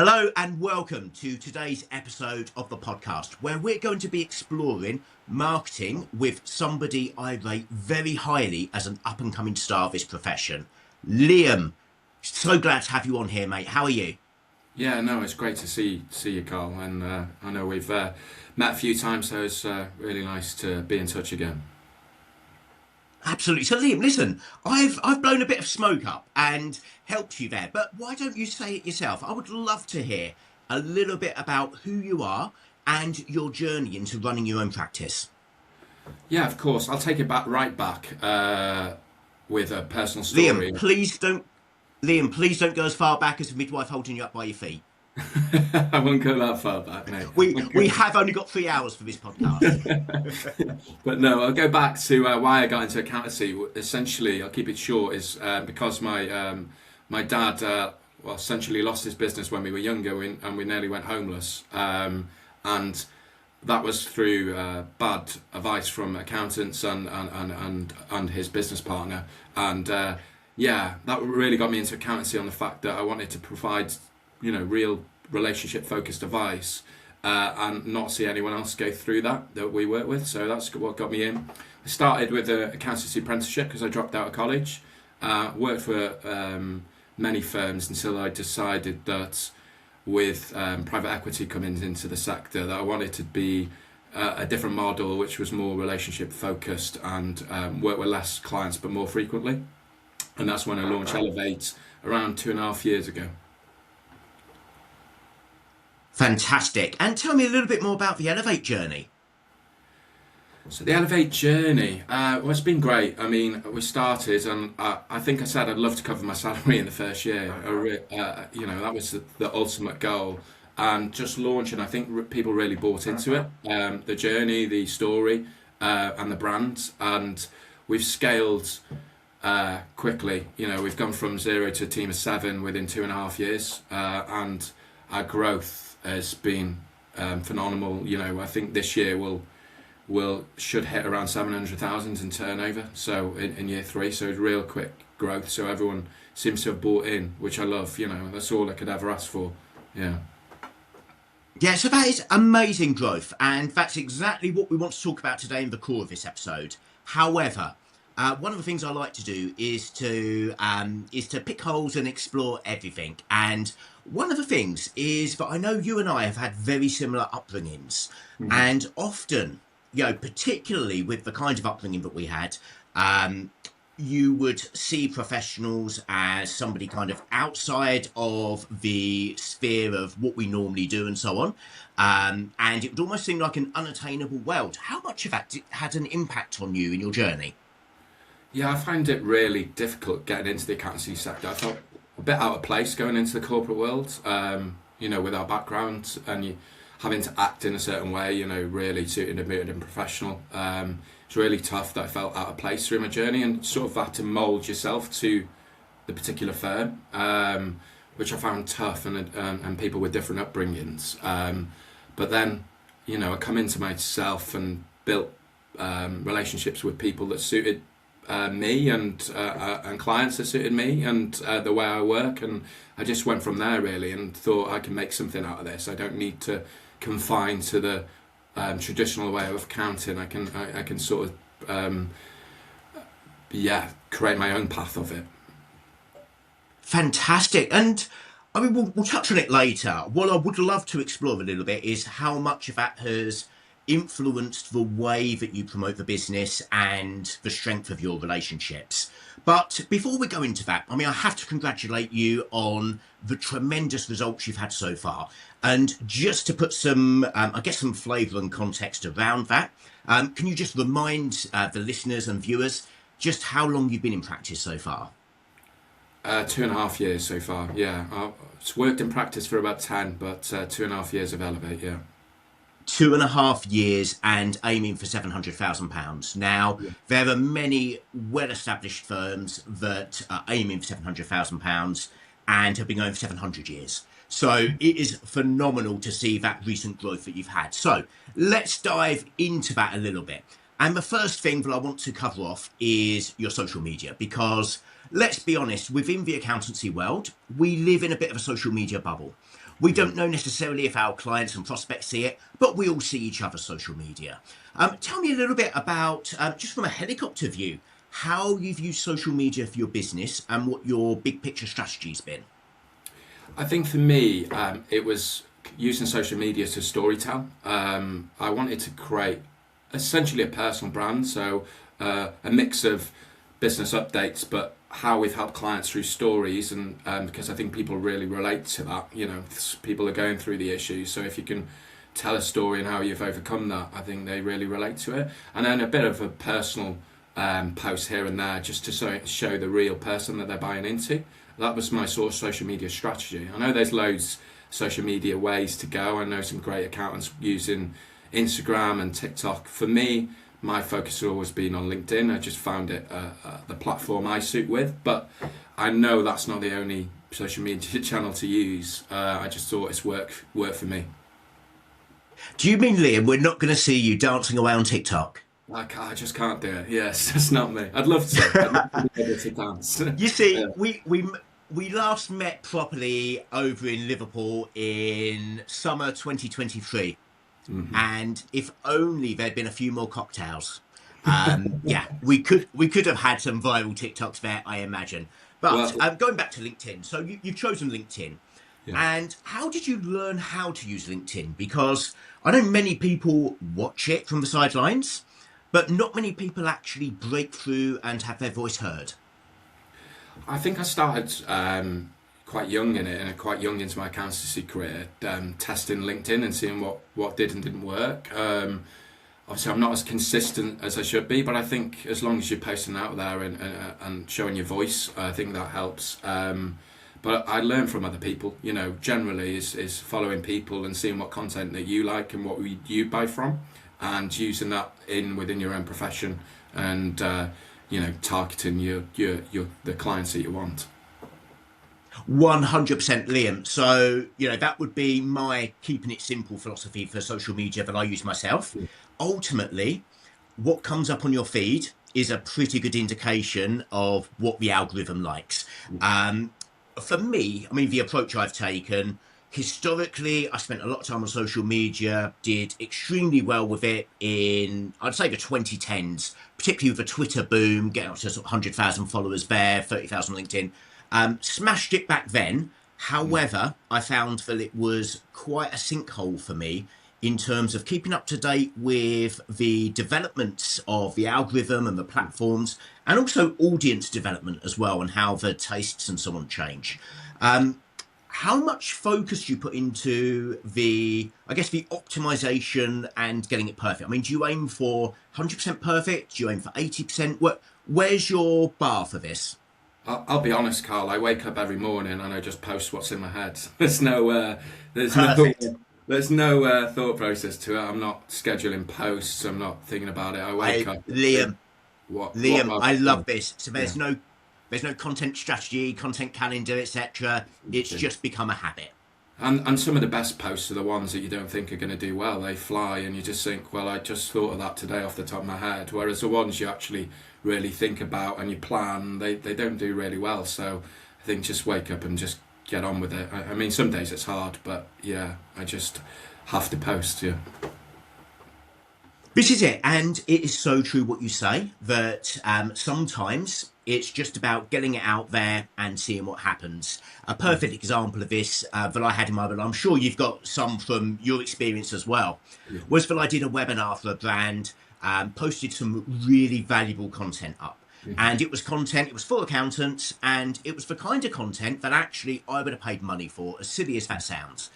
Hello and welcome to today's episode of the podcast where we're going to be exploring marketing with somebody I rate very highly as an up-and-coming star of this profession. Liam, so glad to have you on here, mate. How are you? Yeah, no, it's great to see you, Carl. And I know we've met a few times, so it's really nice to be in touch again. Absolutely. So Liam, listen, I've blown a bit of smoke up and helped you there, but why don't you say it yourself? I would love to hear a little bit about who you are and your journey into running your own practice. Yeah, of course. I'll take it right back with a personal Liam, story. please don't go as far back as the midwife holding you up by your feet. I won't go that far back, no. We have only got 3 hours for this podcast. But no, I'll go back to why I got into accountancy. Essentially, I'll keep it short, is because my dad essentially lost his business when we were younger, and we nearly went homeless. And that was through bad advice from accountants and his business partner. And that really got me into accountancy on the fact that I wanted to provide, real relationship focused advice and not see anyone else go through that we work with. So that's what got me in. I started with an accountancy apprenticeship because I dropped out of college. Worked for many firms until I decided that with private equity coming into the sector that I wanted to be a different model which was more relationship focused and work with less clients but more frequently. And that's when I launched Elevate around 2.5 years ago. Fantastic. And tell me a little bit more about the Elevate journey. So the Elevate journey, it's been great. I mean, we started, and I think I said I'd love to cover my salary in the first year. That was the ultimate goal. And just launching, I think people really bought into it. The journey, the story, and the brand. And we've scaled quickly. We've gone from 0 to a team of 7 within 2.5 years. And our growth has been phenomenal. I think this year should hit around 700,000 in turnover. So in year 3, so it's real quick growth. So everyone seems to have bought in, which I love. That's all I could ever ask for. Yeah. Yeah, so that is amazing growth, and that's exactly what we want to talk about today in the core of this episode. However, one of the things I like to do is to pick holes and explore everything. And one of the things is that I know you and I have had very similar upbringings, and often, particularly with the kind of upbringing that we had, you would see professionals as somebody kind of outside of the sphere of what we normally do and so on. And it would almost seem like an unattainable world. How much of that had an impact on you in your journey? Yeah, I find it really difficult getting into the accountancy sector. I felt a bit out of place going into the corporate world, with our background and you having to act in a certain way, really suited and booted and professional. It's really tough that I felt out of place through my journey and sort of had to mould yourself to the particular firm, which I found tough and people with different upbringings. But then, I come into myself and built relationships with people that suited me and clients that suited me and the way I work, and I just went from there really and thought I can make something out of this. I don't need to confine to the traditional way of accounting. I can sort of create my own path of it. Fantastic. And I mean, we'll touch on it later. What I would love to explore a little bit is how much of that has influenced the way that you promote the business and the strength of your relationships. But before we go into that, I have to congratulate you on the tremendous results you've had so far. And just to put some flavour and context around that, can you just remind the listeners and viewers just how long you've been in practice so far? 2.5 years so far, yeah. I've worked in practice for about 10, but 2.5 years of Elevate, yeah. 2.5 years and aiming for £700,000. Now, there are many well-established firms that are aiming for £700,000 and have been going for 700 years. So it is phenomenal to see that recent growth that you've had. So let's dive into that a little bit. And the first thing that I want to cover off is your social media, because let's be honest, within the accountancy world, we live in a bit of a social media bubble. We don't know necessarily if our clients and prospects see it, but we all see each other's social media. Tell me a little bit about, just from a helicopter view, how you've used social media for your business and what your big picture strategy's been. I think for me, it was using social media to storytell. I wanted to create essentially a personal brand, so a mix of business updates, but how we've helped clients through stories, and because I think people really relate to that. You know, people are going through the issues, so if you can tell a story and how you've overcome that, I think they really relate to it. And then a bit of a personal post here and there, just to show the real person that they're buying into. That was my sort of social media strategy. I know there's loads of social media ways to go. I know some great accountants using Instagram and TikTok. For me, my focus has always been on LinkedIn. I just found it the platform I suit with. But I know that's not the only social media channel to use. I just thought it's worked for me. Do you mean, Liam, we're not going to see you dancing away on TikTok? I just can't do it. Yes, that's not me. I'd love to. I'd love to be able to dance. You see, Yeah. we last met properly over in Liverpool in summer 2023, and if only there'd been a few more cocktails. Yeah, we could have had some viral TikToks there, I imagine. But Well, going back to LinkedIn, so you've chosen LinkedIn. yeah. And how did you learn how to use LinkedIn? Because I know many people watch it from the sidelines, but not many people actually break through and have their voice heard. I think I started quite young in it, and quite young into my accountancy career, testing LinkedIn and seeing what did and didn't work. Obviously, I'm not as consistent as I should be, but I think as long as you're posting out there and showing your voice, I think that helps. But I learn from other people, you know, generally is following people and seeing what content that you like and what you buy from, and using that within your own profession, and you know, targeting your the clients that you want. 100% Liam. So, that would be my keeping it simple philosophy for social media that I use myself. Ultimately, what comes up on your feed is a pretty good indication of what the algorithm likes. For me, I mean, the approach I've taken, historically, I spent a lot of time on social media, did extremely well with it in, I'd say, the 2010s, particularly with the Twitter boom, getting up to sort of 100,000 followers there, 30,000 LinkedIn. Smashed it back then. However, I found that it was quite a sinkhole for me in terms of keeping up to date with the developments of the algorithm and the platforms, and also audience development as well, and how the tastes and so on change. How much focus do you put into the optimization and getting it perfect? I mean, do you aim for 100% perfect? Do you aim for 80%? Where's your bar for this? I'll be honest, Carl. I wake up every morning and I just post what's in my head. There's no, there's no, Perfect. there's no thought process to it. I'm not scheduling posts. I'm not thinking about it. I wake up and think, Liam, what Liam, I've I love done. this. So Yeah. there's no content strategy, content calendar, etc. It's Yeah. just become a habit. And some of the best posts are the ones that you don't think are going to do well. They fly, and you just think, well, I just thought of that today off the top of my head. Whereas the ones you actually really think about and you plan, they don't do really well. So I think just wake up and just get on with it. I mean, some days it's hard, but yeah, I just have to post. Yeah. This is it, and it is so true what you say that sometimes it's just about getting it out there and seeing what happens. A perfect example of this that I had in my, but I'm sure you've got some from your experience as well, Yeah. was that I did a webinar for a brand, posted some really valuable content up. And it was content, it was for accountants, and it was the kind of content that actually I would have paid money for, as silly as that sounds.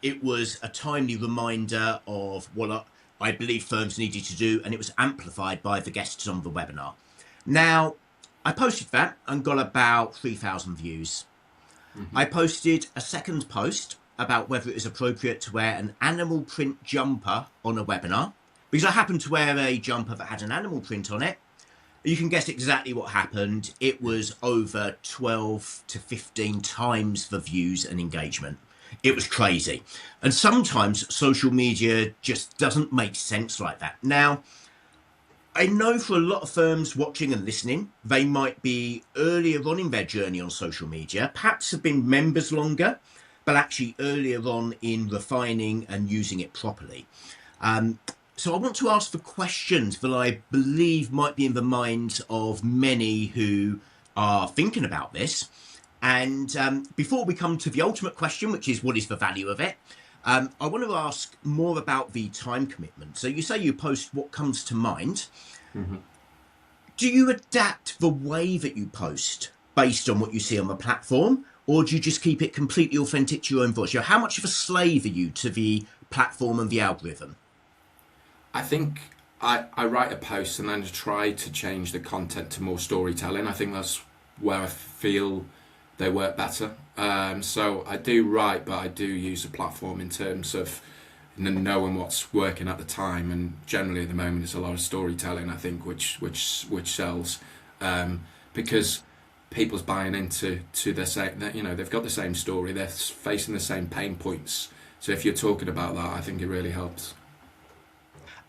It was a timely reminder of what I believe firms needed to do, and it was amplified by the guests on the webinar. Now, I posted that and got about 3,000 views. I posted a second post about whether it was appropriate to wear an animal print jumper on a webinar, because I happened to wear a jumper that had an animal print on it. You can guess exactly what happened. It was over 12 to 15 times the views and engagement. It was crazy. And sometimes social media just doesn't make sense like that. Now, I know for a lot of firms watching and listening, they might be earlier on in their journey on social media, perhaps have been members longer, but actually earlier on in refining and using it properly. So I want to ask for questions that I believe might be in the minds of many who are thinking about this. And before we come to the ultimate question, which is what is the value of it, I want to ask more about the time commitment. So you say you post what comes to mind. Mm-hmm. Do you adapt the way that you post based on what you see on the platform, or do you just keep it completely authentic to your own voice? How much of a slave are you to the platform and the algorithm? I think I write a post and then try to change the content to more storytelling. I think that's where I feel they work better. So I do write, but I do use the platform in terms of knowing what's working at the time. And generally at the moment, it's a lot of storytelling, I think, which sells, because people's buying into their same. They've got the same story. They're facing the same pain points. So if you're talking about that, I think it really helps.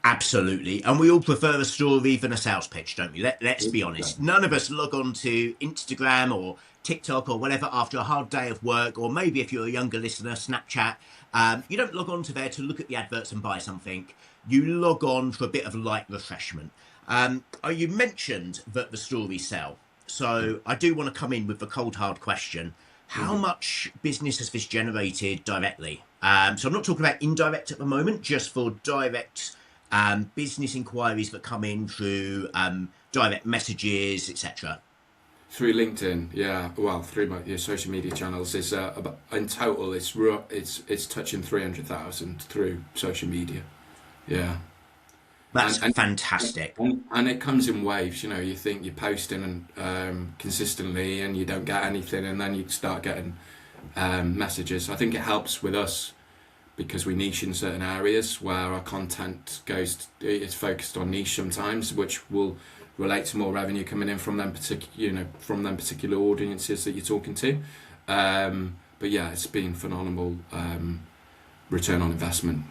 Absolutely. And we all prefer a story than a sales pitch, don't we? Let's be honest. None of us log on to Instagram or TikTok or whatever after a hard day of work, or maybe if you're a younger listener, Snapchat. You don't log on to there to look at the adverts and buy something. You log on for a bit of light refreshment. You mentioned that the stories sell. So I do want to come in with the cold hard question. How much business has this generated directly? So I'm not talking about indirect at the moment, just for direct business inquiries that come in through direct messages, etc. Through LinkedIn, yeah. Well, through my social media channels, is in total it's touching 300,000 through social media. Yeah, That's fantastic. And it comes in waves. You think you're posting and consistently, and you don't get anything, and then you start getting messages. I think it helps with us because we niche in certain areas where our content it's focused on niche sometimes, which will relate to more revenue coming in from them particular audiences that you're talking to. But yeah, it's been phenomenal return on investment.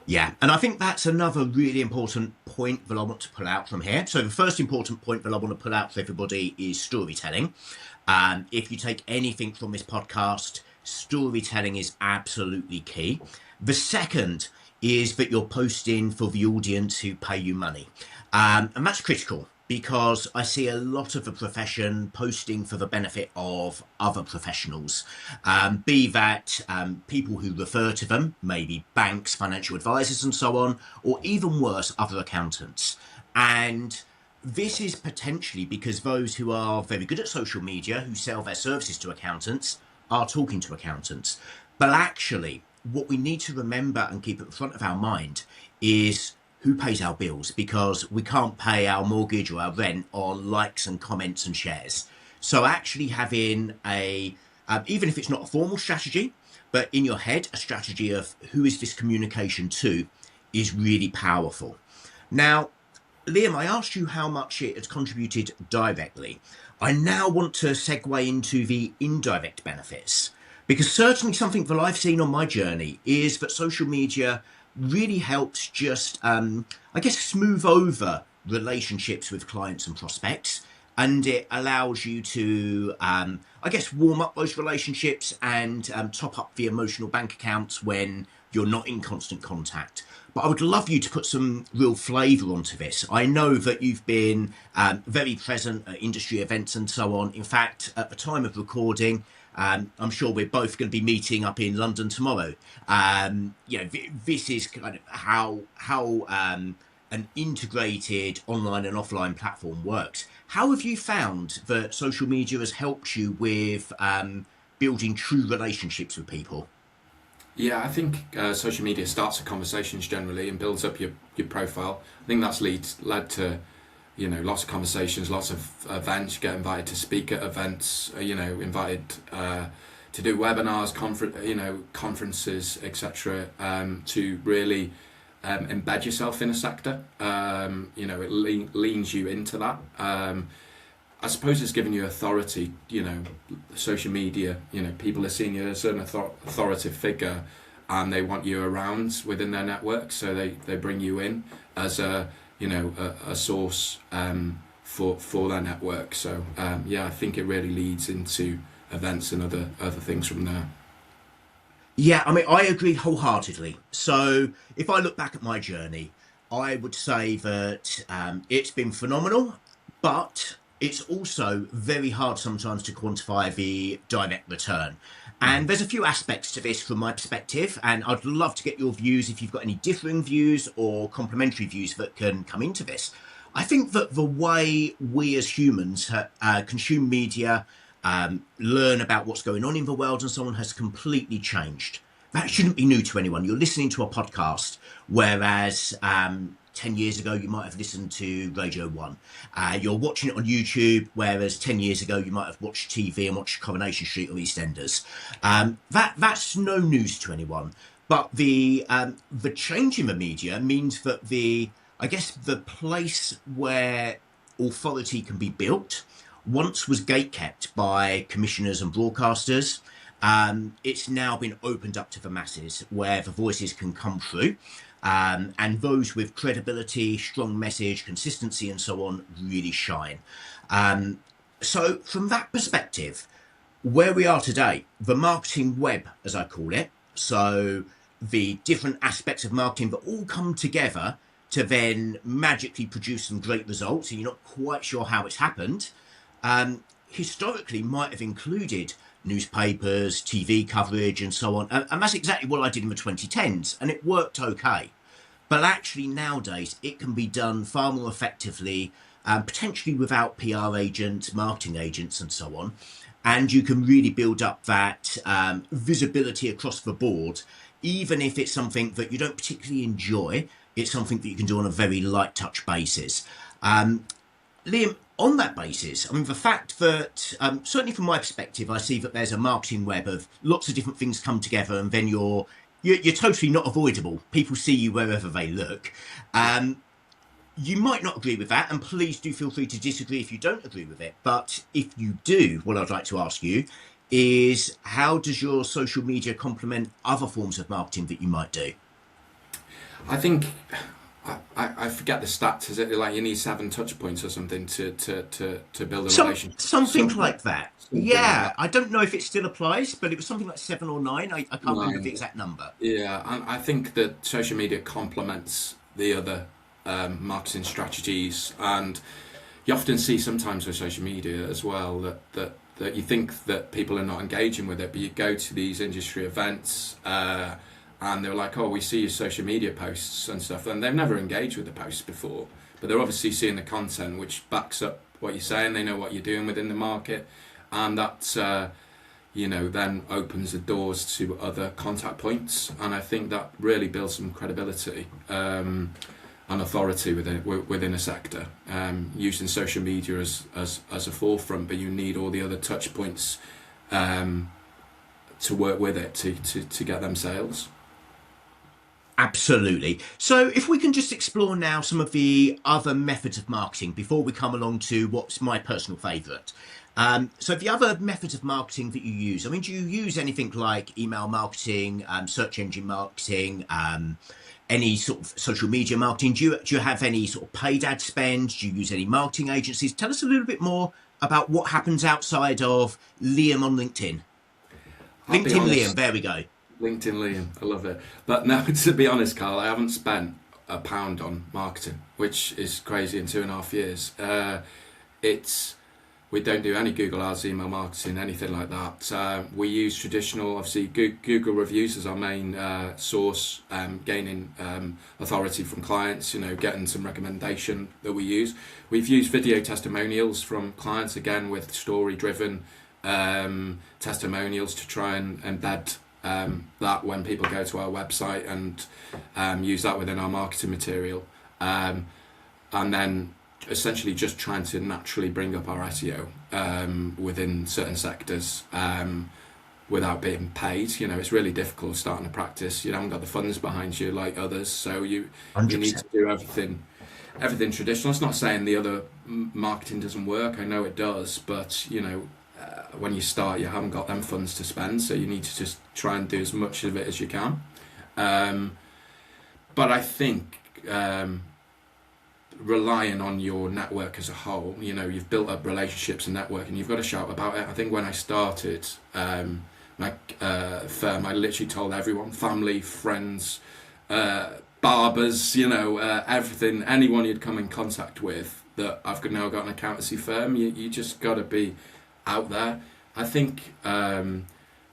Yeah, and I think that's another really important point that I want to pull out from here. So the first important point that I want to pull out for everybody is storytelling. If you take anything from this podcast, storytelling is absolutely key. The second is that you're posting for the audience who pay you money. And that's critical because I see a lot of the profession posting for the benefit of other professionals, be that people who refer to them, maybe banks, financial advisors and so on, or even worse, other accountants. And this is potentially because those who are very good at social media, who sell their services to accountants, are talking to accountants. But actually, what we need to remember and keep at the front of our mind is who pays our bills, because we can't pay our mortgage or our rent on likes and comments and shares. So actually having even if it's not a formal strategy, but in your head, a strategy of who is this communication to is really powerful. Now, Liam, I asked you how much it has contributed directly. I now want to segue into the indirect benefits, because certainly something that I've seen on my journey is that social media really helps just, smooth over relationships with clients and prospects. And it allows you to, warm up those relationships and top up the emotional bank accounts when you're not in constant contact. But I would love you to put some real flavour onto this. I know that you've been very present at industry events and so on. In fact, at the time of recording, I'm sure we're both going to be meeting up in London tomorrow. This is kind of how an integrated online and offline platform works. How have you found that social media has helped you with building true relationships with people? Yeah, I think social media starts the conversations generally and builds up your profile. I think that's led to lots of conversations, lots of events. You get invited to speak at events, invited to do webinars, conferences, etc. To really embed yourself in a sector. It leans you into that. I suppose it's giving you authority. Social media. People are seeing you as an authoritative figure, and they want you around within their network. So they bring you in as a source for their network. So I think it really leads into events and other things from there. Yeah, I mean, I agree wholeheartedly. So if I look back at my journey, I would say that it's been phenomenal, but it's also very hard sometimes to quantify the direct return. And there's a few aspects to this from my perspective, and I'd love to get your views if you've got any differing views or complementary views that can come into this. I think that the way we as humans consume media, learn about what's going on in the world and so on has completely changed. That shouldn't be new to anyone. You're listening to a podcast, whereas 10 years ago you might have listened to Radio 1. You're watching it on YouTube, whereas 10 years ago you might have watched TV and watched Coronation Street or EastEnders. That's no news to anyone. But the change in the media means that I guess the place where authority can be built once was gatekept by commissioners and broadcasters. It's now been opened up to the masses where the voices can come through. And those with credibility, strong message, consistency, and so on really shine. So, from that perspective, where we are today, the marketing web, as I call it, so the different aspects of marketing that all come together to then magically produce some great results, and you're not quite sure how it's happened, historically might have included newspapers, TV coverage, and so on. And that's exactly what I did in the 2010s, and it worked okay. But actually, nowadays, it can be done far more effectively, potentially without PR agents, marketing agents, and so on. And you can really build up that visibility across the board, even if it's something that you don't particularly enjoy. It's something that you can do on a very light touch basis. Liam, on that basis, I mean, the fact that, certainly from my perspective, I see that there's a marketing web of lots of different things come together, and then you're totally not avoidable. People see you wherever they look. You might not agree with that, and please do feel free to disagree if you don't agree with it. But if you do, what I'd like to ask you is, how does your social media complement other forms of marketing that you might do? I think I forget the stats. Is it like you need 7 touch points or something to build a relationship? Something like that. Something Yeah, like that. I don't know if it still applies, but it was something like 7 or 9. I can't remember the exact number. Yeah, and I think that social media complements the other marketing strategies, and you often see sometimes with social media as well that you think that people are not engaging with it, but you go to these industry events. And they're like, oh, we see your social media posts and stuff, and they've never engaged with the posts before, but they're obviously seeing the content which backs up what you're saying. They know what you're doing within the market, and that then opens the doors to other contact points, and I think that really builds some credibility and authority within a sector, using social media as a forefront, but you need all the other touch points to work with it to get them sales. Absolutely. So if we can just explore now some of the other methods of marketing before we come along to what's my personal favourite. So the other methods of marketing that you use, I mean, do you use anything like email marketing, search engine marketing, any sort of social media marketing? Do you have any sort of paid ad spend? Do you use any marketing agencies? Tell us a little bit more about what happens outside of Liam on LinkedIn. LinkedIn Liam, there we go. LinkedIn Liam, I love it. But no, to be honest, Carl, I haven't spent a pound on marketing, which is crazy in 2.5 years. We don't do any Google Ads, email marketing, anything like that. We use traditional, obviously, Google reviews as our main source, gaining authority from clients, getting some recommendation that we use. We've used video testimonials from clients, again, with story-driven testimonials to try and embed that when people go to our website and use that within our marketing material, and then essentially just trying to naturally bring up our SEO within certain sectors without being paid. It's really difficult starting a practice. You haven't got the funds behind you like others, so you 100%. need to do everything traditional. It's not saying the other marketing doesn't work. I know it does, but when you start, you haven't got them funds to spend, so you need to just try and do as much of it as you can. But I think relying on your network as a whole. You know, you've built up relationships and network, and you've got to shout about it. I think when I started my firm, I literally told everyone, family, friends, barbers, you know, everything, anyone you'd come in contact with, that I've now got an accountancy firm. You just got to be out there. I think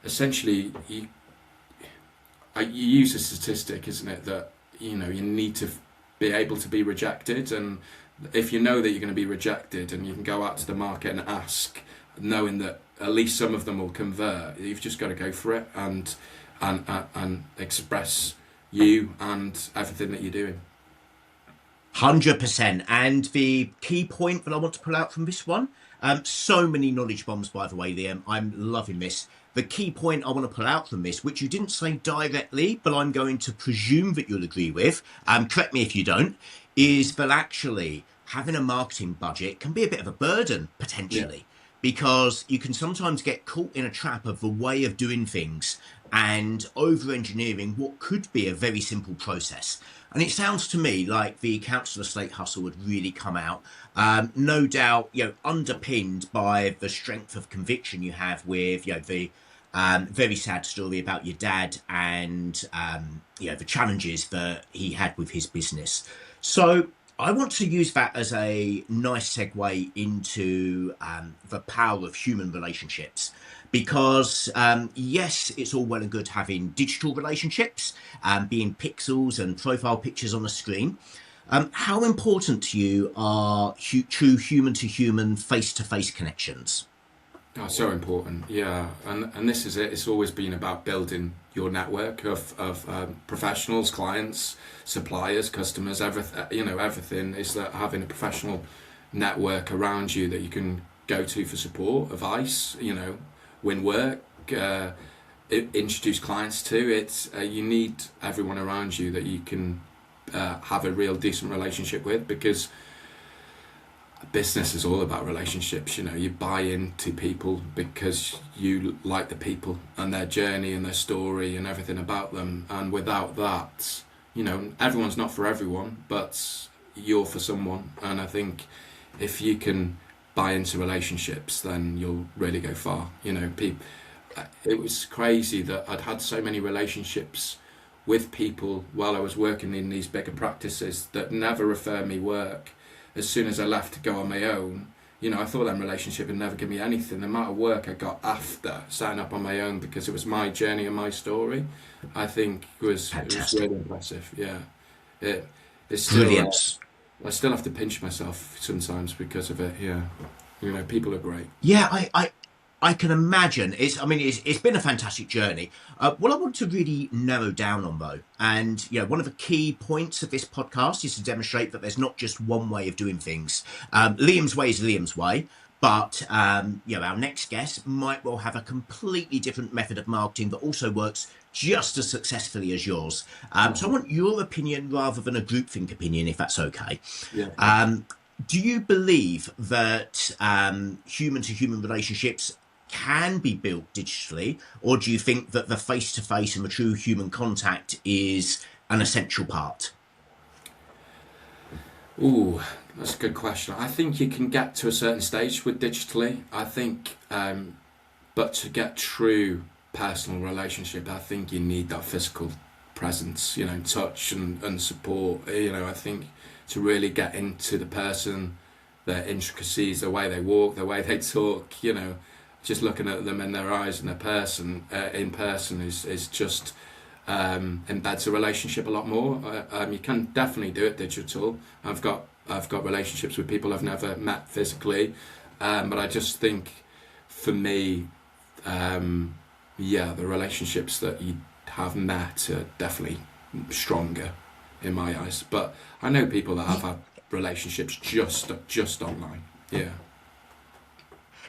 essentially you use a statistic, isn't it, that you know you need to be able to be rejected, and if you know that you're going to be rejected and you can go out to the market and ask, knowing that at least some of them will convert, you've just got to go for it and express you and everything that you're doing. 100%. And the key point that I want to pull out from this one, so many knowledge bombs, by the way, Liam. I'm loving this. The key point I want to pull out from this, which you didn't say directly, but I'm going to presume that you'll agree with, correct me if you don't, is that actually having a marketing budget can be a bit of a burden, potentially. Yeah. Because you can sometimes get caught in a trap of the way of doing things and over-engineering what could be a very simple process. And it sounds to me like the council estate hustle would really come out, no doubt, you know, underpinned by the strength of conviction you have with, you know, the very sad story about your dad and, you know, the challenges that he had with his business. So I want to use that as a nice segue into the power of human relationships. Because, yes, it's all well and good having digital relationships, being pixels and profile pictures on a screen. How important to you are true human-to-human, face-to-face connections? Oh, so important, yeah. And this is it. It's always been about building your network of professionals, clients, suppliers, customers, everything. You know, everything is that having a professional network around you that you can go to for support, advice, you know, win work, introduce clients to. It's you need everyone around you that you can have a real decent relationship with, because business is all about relationships. You know, you buy into people because you like the people and their journey and their story and everything about them, and without that, you know, everyone's not for everyone, but you're for someone. And I think if you can buy into relationships, then you'll really go far. You know, it was crazy that I'd had so many relationships with people while I was working in these bigger practices that never refer me work. As soon as I left to go on my own, you know, I thought that relationship would never give me anything. The amount of work I got after starting up on my own, because it was my journey and my story, I think it was really impressive. Yeah, it's still, brilliant. I still have to pinch myself sometimes because of it. Yeah, you know, people are great. Yeah, I can imagine. It's been a fantastic journey. What I want to really narrow down on, though, and you know, one of the key points of this podcast is to demonstrate that there's not just one way of doing things. Liam's way is Liam's way, but you know, our next guest might well have a completely different method of marketing that also works just as successfully as yours. So I want your opinion rather than a groupthink opinion, if that's okay. Yeah. Do you believe that human-to-human relationships can be built digitally, or do you think that the face-to-face and the true human contact is an essential part? Ooh, that's a good question. I think you can get to a certain stage with digitally. I think, but to get true personal relationship, I think you need that physical presence, you know, touch and support. You know, I think to really get into the person, their intricacies, the way they walk, the way they talk, you know, just looking at them in their eyes and their person in person is just embeds a relationship a lot more. You can definitely do it digital. I've got relationships with people I've never met physically, but I just think for me, the relationships that you have met are definitely stronger in my eyes. But I know people that have had relationships just online. Yeah.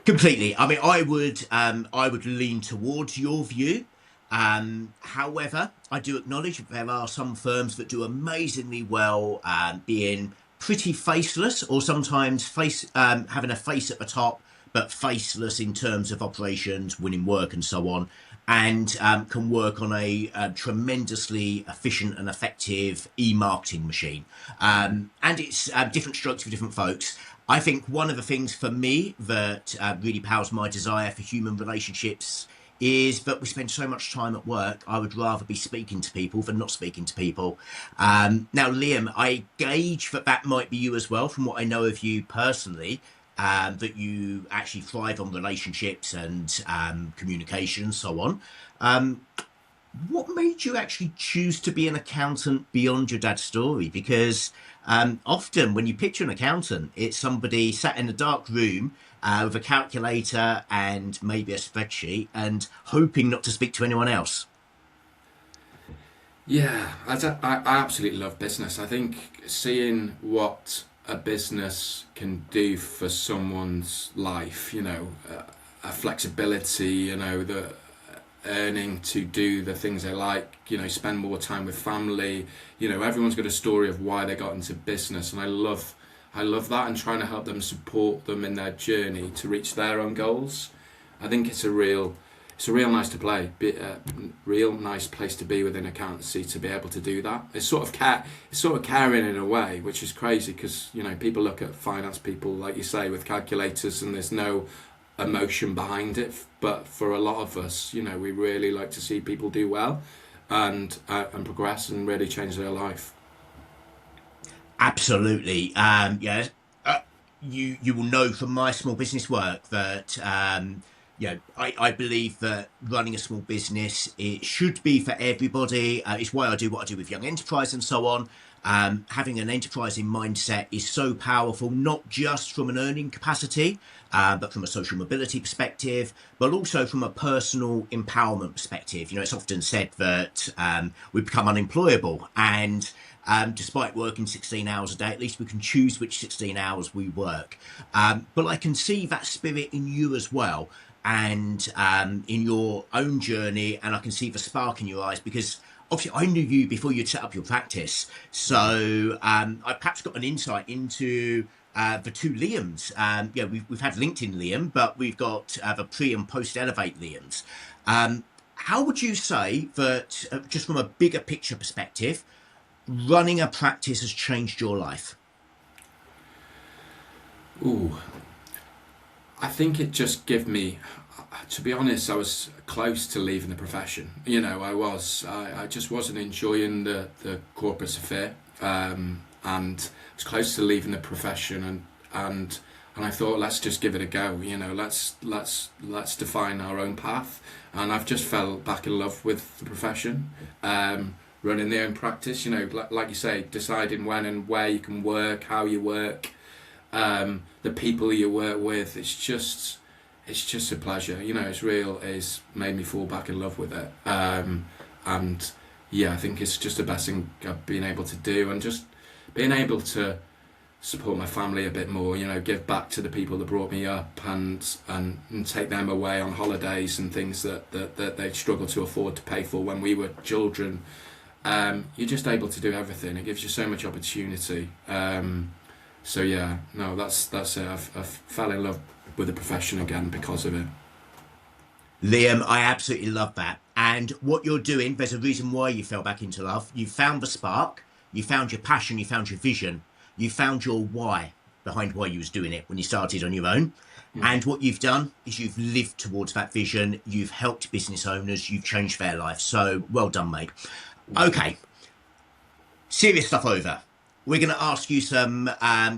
Completely. I mean, I would lean towards your view. However, I do acknowledge that there are some firms that do amazingly well being pretty faceless, or sometimes having a face at the top, but faceless in terms of operations, winning work, and so on. and can work on a tremendously efficient and effective e-marketing machine. And it's different strokes for different folks. I think one of the things for me that really powers my desire for human relationships is that we spend so much time at work. I would rather be speaking to people than not speaking to people. Now, Liam, I gauge that that might be you as well, from what I know of you personally, that you actually thrive on relationships and communication and so on. What made you actually choose to be an accountant beyond your dad's story? Because often when you picture an accountant, it's somebody sat in a dark room with a calculator and maybe a spreadsheet and hoping not to speak to anyone else. Yeah, I absolutely love business. I think seeing what a business can do for someone's life, a flexibility, the earning to do the things they like, spend more time with family. Everyone's got a story of why they got into business, and I love that, and trying to help them, support them in their journey to reach their own goals. I think it's a real nice to play, real nice place to be within accountancy, to be able to do that. It's sort of caring in a way, which is crazy because people look at finance people, like you say, with calculators, and there's no emotion behind it. But for a lot of us, we really like to see people do well and progress and really change their life. Absolutely. Yeah. You will know from my small business work that I believe that running a small business, it should be for everybody. It's why I do what I do with young enterprise and so on. Having an enterprising mindset is so powerful, not just from an earning capacity, but from a social mobility perspective, but also from a personal empowerment perspective. It's often said that we become unemployable, and despite working 16 hours a day, at least we can choose which 16 hours we work. But I can see that spirit in you as well, and in your own journey, and I can see the spark in your eyes, because obviously I knew you before you'd set up your practice. So I perhaps got an insight into the two Liams. We've had LinkedIn Liam, but we've got the pre and post Elevate Liams. How would you say that, just from a bigger picture perspective, running a practice has changed your life? Ooh, I think it just gave me, to be honest, I was close to leaving the profession. I just wasn't enjoying the corporate affair, and I was close to leaving the profession, and I thought, let's just give it a go. Let's define our own path, and I've just fell back in love with the profession. Running their own practice, like you say, deciding when and where you can work, how you work, the people you work with. It's just a pleasure. It's made me fall back in love with it. And yeah, I think it's just the best thing I've been able to do, and just being able to support my family a bit more, give back to the people that brought me up, and take them away on holidays and things that they'd struggle to afford to pay for when we were children. You're just able to do everything. It gives you so much opportunity. So yeah, no, that's it. I've fell in love with the profession again because of it. Liam, I absolutely love that. And what you're doing, there's a reason why you fell back into love. You found the spark, you found your passion, you found your vision, you found your why behind why you was doing it when you started on your own. And what you've done is you've lived towards that vision, you've helped business owners, you've changed their life. So well done, mate. Okay, serious stuff over. We're going to ask you some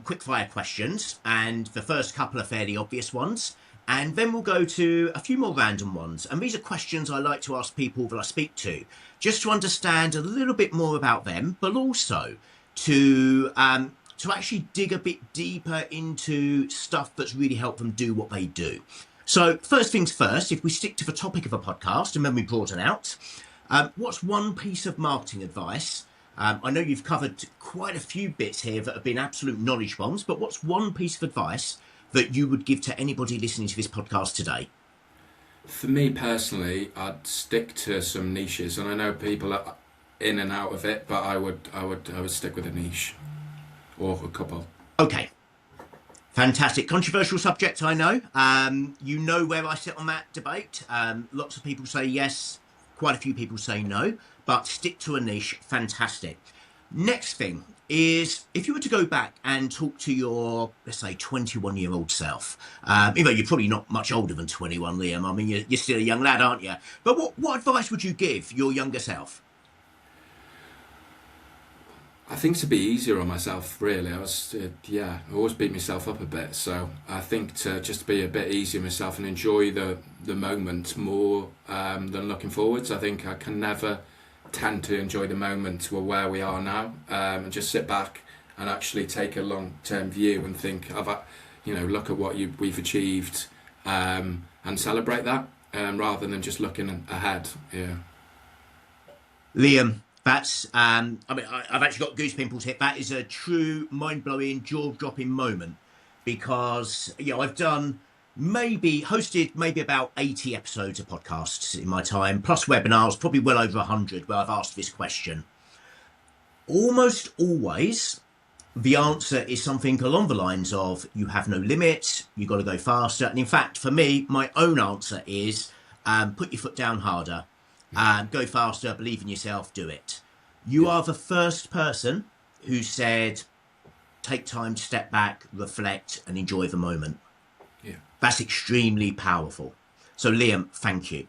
quick fire questions, and the first couple are fairly obvious ones, and then we'll go to a few more random ones. And these are questions I like to ask people that I speak to, just to understand a little bit more about them, but also to actually dig a bit deeper into stuff that's really helped them do what they do. So first things first, if we stick to the topic of a podcast and then we broaden out, what's one piece of marketing advice? I know you've covered quite a few bits here that have been absolute knowledge bombs, but what's one piece of advice that you would give to anybody listening to this podcast today? For me personally, I'd stick to some niches, and I know people are in and out of it, but I would stick with a niche or a couple. Okay, Fantastic. Controversial subject, I know. You know where I sit on that debate. Lots of people say yes, quite a few people say no, but stick to a niche. Fantastic. Next thing is if you were to go back and talk to your, let's say, 21-year-old self, even though you're probably not much older than 21, Liam. I mean, you're still a young lad, aren't you? But what advice would you give your younger self? I think to be easier on myself, really. I always beat myself up a bit. So I think to just be a bit easier on myself and enjoy the moment more than looking forwards. I think I can never tend to enjoy the moment to where we are now, and just sit back and actually take a long-term view and think look at what we've achieved, and celebrate that, rather than just looking ahead. Yeah. Liam, that's, I've actually got goosepimples here. That is a true mind-blowing, jaw-dropping moment because, I've hosted maybe about 80 episodes of podcasts in my time, plus webinars, probably well over 100 where I've asked this question. Almost always, the answer is something along the lines of, you have no limits, you've got to go faster. And in fact, for me, my own answer is, put your foot down harder. Go faster, believe in yourself, do it. You are the first person who said, take time to step back, reflect, and enjoy the moment. Yeah. That's extremely powerful. So, Liam, thank you.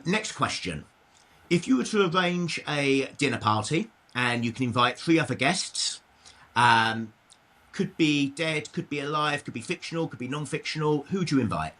Next question. If you were to arrange a dinner party and you can invite 3 other guests, could be dead, could be alive, could be fictional, could be non-fictional, who would you invite?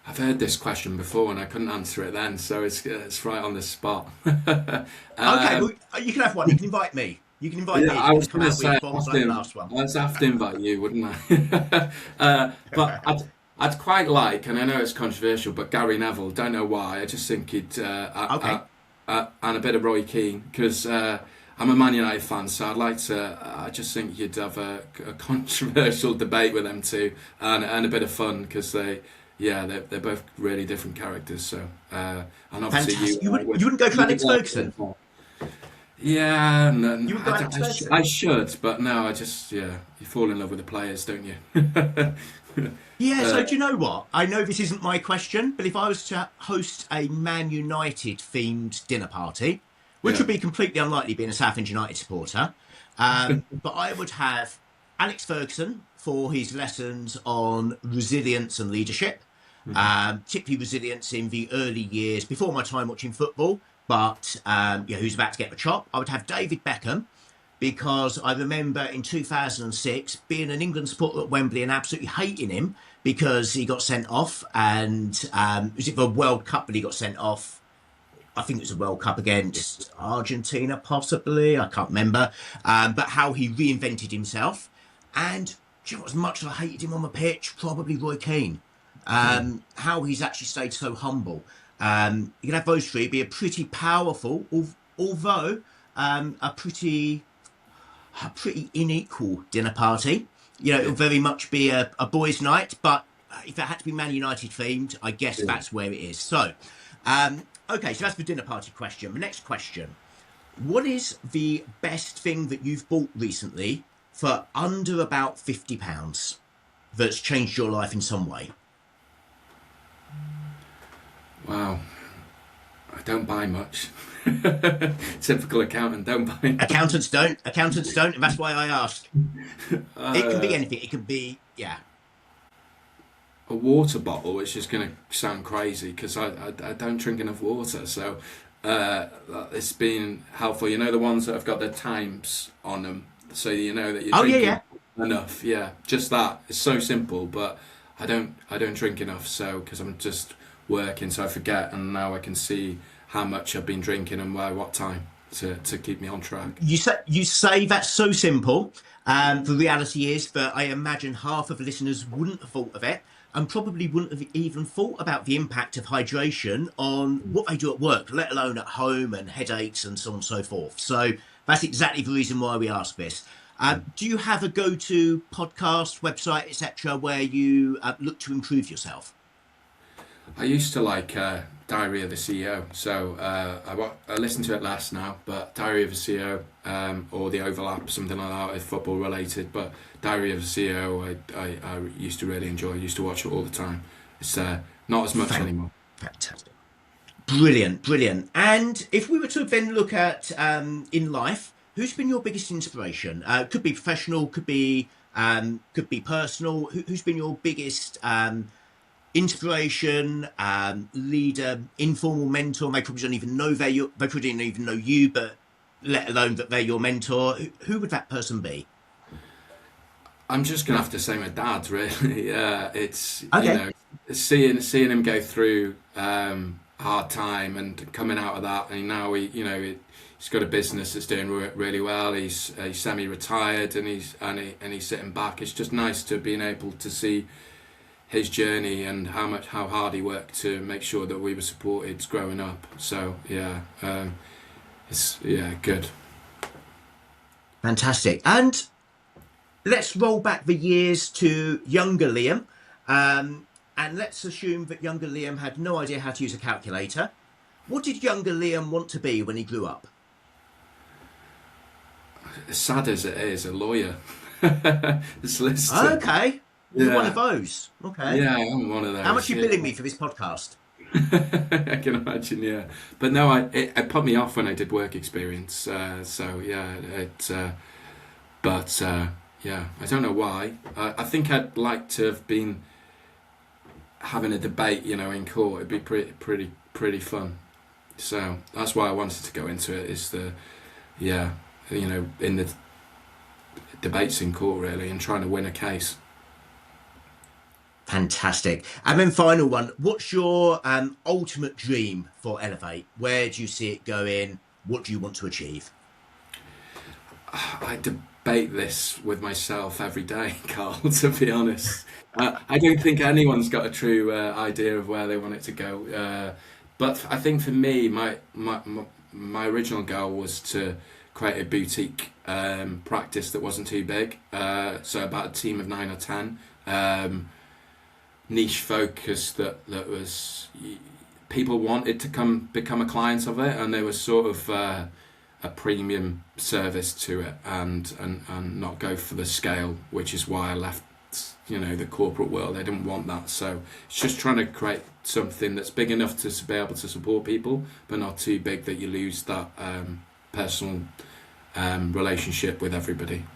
I've heard this question before and I couldn't answer it then, so it's right on the spot. Okay, well, you can have one. You can invite me. You can invite me. I was going to say, the last one. I'd have to invite you, wouldn't I? But I'd quite like, and I know it's controversial, but Gary Neville. Don't know why. I just think he'd and a bit of Roy Keane because I'm a Man United fan, so I'd like to. I just think you'd have a controversial debate with them too, and a bit of fun because they're both really different characters. So, and obviously fantastic. You wouldn't go for Alex Ferguson? Yeah, no, you would go Alex Ferguson? I should, but no, you fall in love with the players, don't you? Yeah, so do you know what? I know this isn't my question, but if I was to host a Man United themed dinner party, which would be completely unlikely being a Southend United supporter, but I would have Alex Ferguson for his lessons on resilience and leadership, particularly resilience in the early years before my time watching football, but who's about to get the chop. I would have David Beckham because I remember in 2006 being an England supporter at Wembley and absolutely hating him because he got sent off, and was it the World Cup that he got sent off? I think it was a World Cup against Argentina, possibly. I can't remember. But how he reinvented himself. And do you know what, as much as I hated him on the pitch, probably Roy Keane. How he's actually stayed so humble. You can have those 3, be a pretty powerful, although a pretty unequal dinner party. It'll very much be a boys' night, but if it had to be Man United themed, I guess that's where it is. So, okay, so that's the dinner party question. The next question. What is the best thing that you've bought recently for under about £50 that's changed your life in some way? Wow. I don't buy much. Typical accountant, don't buy. Accountants don't, and that's why I ask. It can be anything. It can be, a water bottle, which is going to sound crazy because I don't drink enough water, so it's been helpful. The ones that have got their times on them, so you know that you're drinking enough. Yeah, just that. It's so simple, but I don't drink enough, so because I'm just working, so I forget, and now I can see how much I've been drinking and by what time to keep me on track. You say that's so simple. The reality is that I imagine half of the listeners wouldn't have thought of it and probably wouldn't have even thought about the impact of hydration on what they do at work, let alone at home, and headaches and so on and so forth. So that's exactly the reason why we ask this. Do you have a go-to podcast, website, etc., where you look to improve yourself? I used to like Diary of a CEO. So I listened to it last now, but Diary of a CEO, or The Overlap, something like that, is football related. But Diary of a CEO, I used to really enjoy. I used to watch it all the time. It's not as much anymore. Fantastic. Brilliant, brilliant. And if we were to then look at in life, who's been your biggest inspiration? Could be professional, could be personal. Who's been your biggest inspiration, leader, informal mentor? They probably don't even know they probably don't even know you, but let alone that they're your mentor. Who would that person be? I'm just gonna have to say my dad, really. It's Okay. seeing him go through hard time and coming out of that, and now he's got a business that's doing really well. He's semi-retired, and he's sitting back. It's just nice to being able to see his journey and how hard he worked to make sure that we were supported growing up. So it's good. Fantastic. And let's roll back the years to younger Liam. And let's assume that younger Liam had no idea how to use a calculator. What did younger Liam want to be when he grew up? As sad as it is, a lawyer, a solicitor. Okay. You're one of those. Okay. Yeah, I'm one of those. How much are you billing me for this podcast? I can imagine, yeah. But no, it put me off when I did work experience. I don't know why. I think I'd like to have been having a debate, in court. It'd be pretty fun. So that's why I wanted to go into it. In the debates in court, really, and trying to win a case. Fantastic. And then final one, what's your ultimate dream for Elevate? Where do you see it going? What do you want to achieve? I debate this with myself every day, Carl, to be honest. I don't think anyone's got a true idea of where they want it to go. But I think for me, my original goal was to create a boutique practice that wasn't too big. So about a team of 9 or 10. Niche focus that was people wanted to become a client of it, and there was sort of a premium service to it, and not go for the scale, which is why I left the corporate world. I didn't want that, so it's just trying to create something that's big enough to be able to support people, but not too big that you lose that personal relationship with everybody.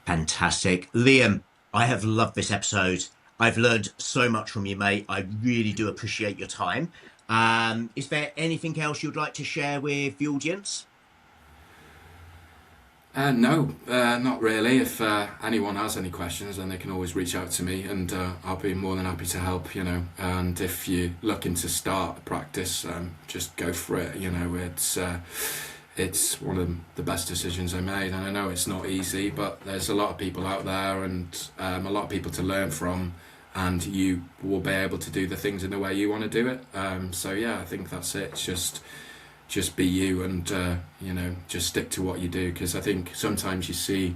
Fantastic. Liam, I have loved this episode. I've learned so much from you, mate. I really do appreciate your time. Is there anything else you'd like to share with the audience? No, not really. If anyone has any questions, then they can always reach out to me, and I'll be more than happy to help. And if you're looking to start a practice, just go for it. It's one of the best decisions I made, and I know it's not easy, but there's a lot of people out there, and a lot of people to learn from, and you will be able to do the things in the way you want to do it. I think that's it. It's just be you, and just stick to what you do, because I think sometimes you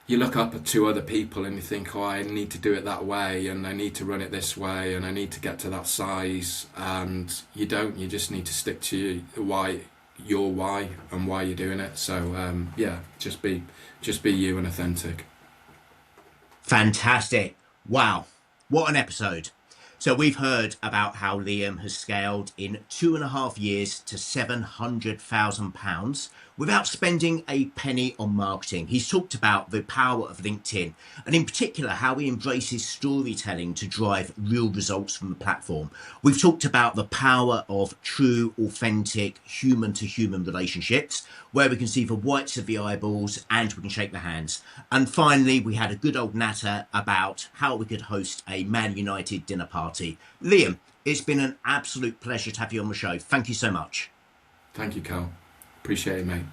look up to other people and you think, oh, I need to do it that way, and I need to run it this way, and I need to get to that size, and you don't. You just need to stick to your why and why you're doing it. So just be you and authentic. Fantastic. Wow, what an episode. So we've heard about how Liam has scaled in 2.5 years to £700,000 without spending a penny on marketing. He's talked about the power of LinkedIn, and in particular how he embraces storytelling to drive real results from the platform. We've talked about the power of true, authentic, human-to-human relationships, where we can see the whites of the eyeballs and we can shake the hands. And finally, we had a good old natter about how we could host a Man United dinner party. Liam, it's been an absolute pleasure to have you on the show. Thank you so much. Thank you, Carl. Appreciate it, mate.